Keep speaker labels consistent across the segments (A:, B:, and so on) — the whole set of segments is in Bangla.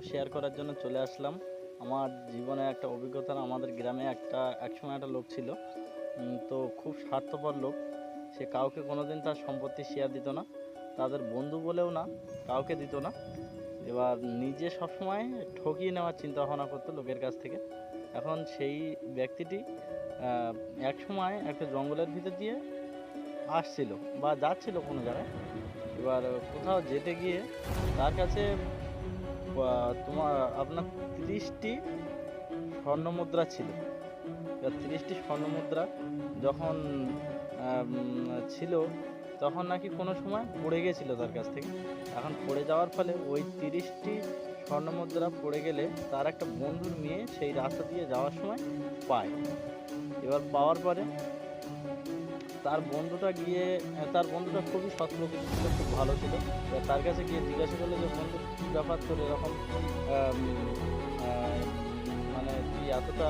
A: শেয়ার করার জন্য চলে আসলাম। আমার জীবনে একটা অভিজ্ঞতা। আমাদের গ্রামে একসময় একটা লোক ছিল, তো খুব স্বার্থপর লোক। সে কাউকে কোনোদিন তার সম্পত্তি শেয়ার দিত না, তাদের বন্ধু বলেও না, কাউকে দিত না। এবার নিজে সবসময় ঠকিয়ে নেওয়ার চিন্তা ভাবনা করতো লোকের কাছ থেকে। এখন সেই ব্যক্তিটি এক সময় একটা জঙ্গলের ভিতর দিয়ে আসছিল বা যাচ্ছিল কোনো জায়গায়। এবার কোথাও যেতে গিয়ে তার কাছে তোমার আপনার 30টি স্বর্ণমুদ্রা ছিল। এবার 30টি স্বর্ণমুদ্রা যখন ছিল, তখন নাকি কোনো সময় পড়ে গেছিল তার কাছ থেকে। এখন পড়ে যাওয়ার ফলে ওই 30টি স্বর্ণমুদ্রা পড়ে গেলে তার একটা বন্ধুর মেয়ে সেই রাস্তা দিয়ে যাওয়ার সময় পায়। এবার পাওয়ার পরে তার বন্ধুটা খুবই সৎ প্রকৃতির ছিল, খুব ভালো ছিল। এবার তার কাছে গিয়ে জিজ্ঞাসা করলো যে, বন্ধু কী ব্যাপার, তোর এরকম আম, আহ, মানে তুই এতটা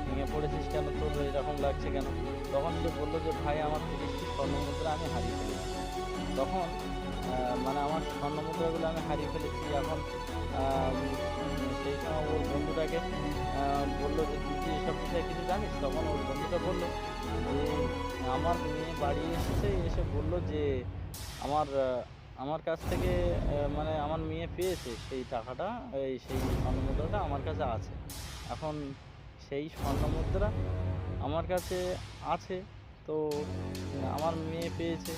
A: ভেঙে পড়েছিস কেন, তোর এরকম লাগছে কেন? তখন সে বললো যে, ভাই আমার 30টি স্বর্ণমুদ্রা আমি হারিয়ে ফেলেছি। তখন মানে আমার স্বর্ণমুদ্রাগুলো আমি হারিয়ে ফেলেছি। এখন সেই সময় ওর বন্ধুটাকে বললো যে, তুই কি এসব বিষয়ে কিছু জানিস? তখন ওর বন্ধুটা বললো যে, আমার মেয়ে বাড়ি এসেছে, এসে বললো যে আমার আমার কাছ থেকে মানে আমার মেয়ে পেয়েছে সেই টাকাটা, সেই স্বর্ণমুদ্রাটা আমার কাছে আছে। এখন সেই স্বর্ণমুদ্রা আমার কাছে আছে, তো আমার মেয়ে পেয়েছে।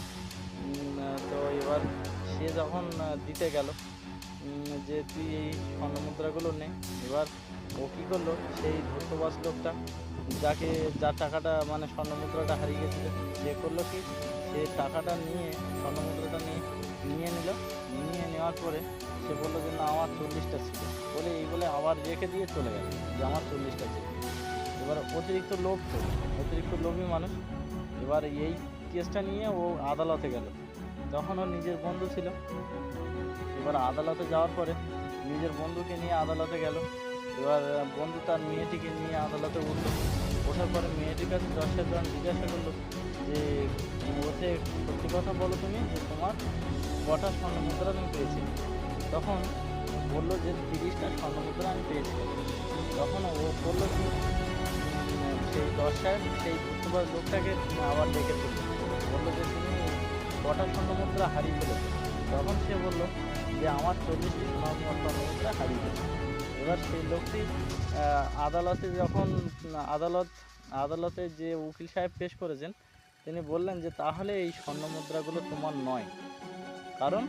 A: তো এবার সে যখন দিতে গেল যে তুই এই স্বর্ণমুদ্রাগুলো নে। এবার ও কী করলো, সেই ধূর্তবাজ লোকটা যার টাকাটা মানে স্বর্ণমুদ্রাটা হারিয়ে গেছিল, সে করলো কি, সে টাকাটা নিয়ে স্বর্ণমুদ্রাটা নিয়ে নিল। নিয়ে নেওয়ার পরে সে বললো যে, না আমার 40টা ছিল বলে, এই বলে আবার রেখে দিয়ে চলে গেল যে আমার 40টা ছিল। এবার অতিরিক্ত লোভী মানুষ। এবার এই কেসটা নিয়ে ও আদালতে গেল। তখন ওর নিজের বন্ধু ছিল। এবার আদালতে যাওয়ার পরে নিজের বন্ধুকে নিয়ে আদালতে গেল। এবার বন্ধু তার মেয়েটিকে নিয়ে আদালতে উঠলো। ওঠার পরে মেয়েটির কাছে জজের যখন জিজ্ঞাসা করলো যে, ওতে সত্যি কথা বলো তুমি, যে তোমার কটা স্বর্ণমুদ্রা তুমি পেয়েছিলে? তখন বললো যে 30টা স্বর্ণমুদ্রা আমি পেয়েছিলাম। তখন ও বললো কি, সেই জজ সাহেব সেই ধূর্তবাজ লোকটাকে আবার ডেকে তুললো। বললো যে, তুমি কটা স্বর্ণমুদ্রা হারিয়ে ফেলেছো? তখন সে বললো যে, আমার 40টি স্বর্ণমুদ্রা হারিয়ে ফেলেছে। এবার সেই লোকটি আদালতে যখন আদালতে যে উকিল সাহেব পেশ করেছেন, তিনি বললেন যে, তাহলে এই স্বর্ণমুদ্রাগুলো তোমার নয়, কারণ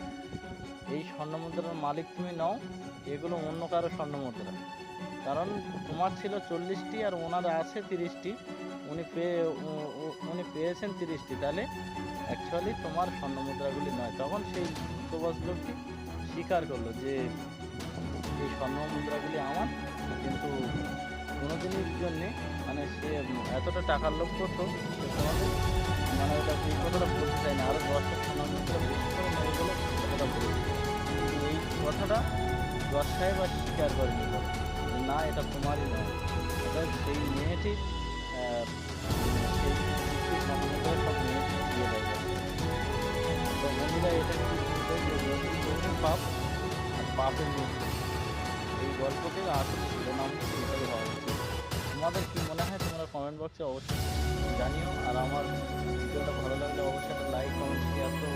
A: এই স্বর্ণমুদ্রার মালিক তুমি নও, এগুলো অন্য কারো স্বর্ণমুদ্রা। কারণ তোমার ছিল 40টি আর ওনার আছে 30টি, উনি পেয়েছেন 30টি, তাহলে অ্যাকচুয়ালি তোমার স্বর্ণমুদ্রাগুলি নয়। তখন সেই ধূর্তবাজ লোকটি স্বীকার করলো যে এই স্বর্ণমুদ্রাগুলি আমার, কিন্তু কোনো দিনের জন্যে মানে সে এতটা টাকার লোভ করতো যে তোমাদের মানে ওটা এই কথাটা বলতে চাই না, আরও 10টা স্বর্ণমুদ্রা বেশি করে নেবে বলে কথাটা বলেছে। এই কথাটা জজ সাহেব আর স্বীকার করে নিল যে, না এটা তোমারই নয়, এটা সেই মেয়েটির। সেই স্বর্ণমুদ্রা সব মেয়েটি দিয়ে দেয়। তো বন্ধুরা, এটা কিন্তু পাপ আর পাপের মৃত্যু, এই গল্পটির আসল শিরোনাম এটাই হওয়া উচিত। তোমাদের কী মনে হয় তোমরা কমেন্ট বক্সে অবশ্যই জানিও। আর আমার ভিডিওটা ভালো লাগলে অবশ্যই একটা লাইক, কমেন্ট, শেয়ার তো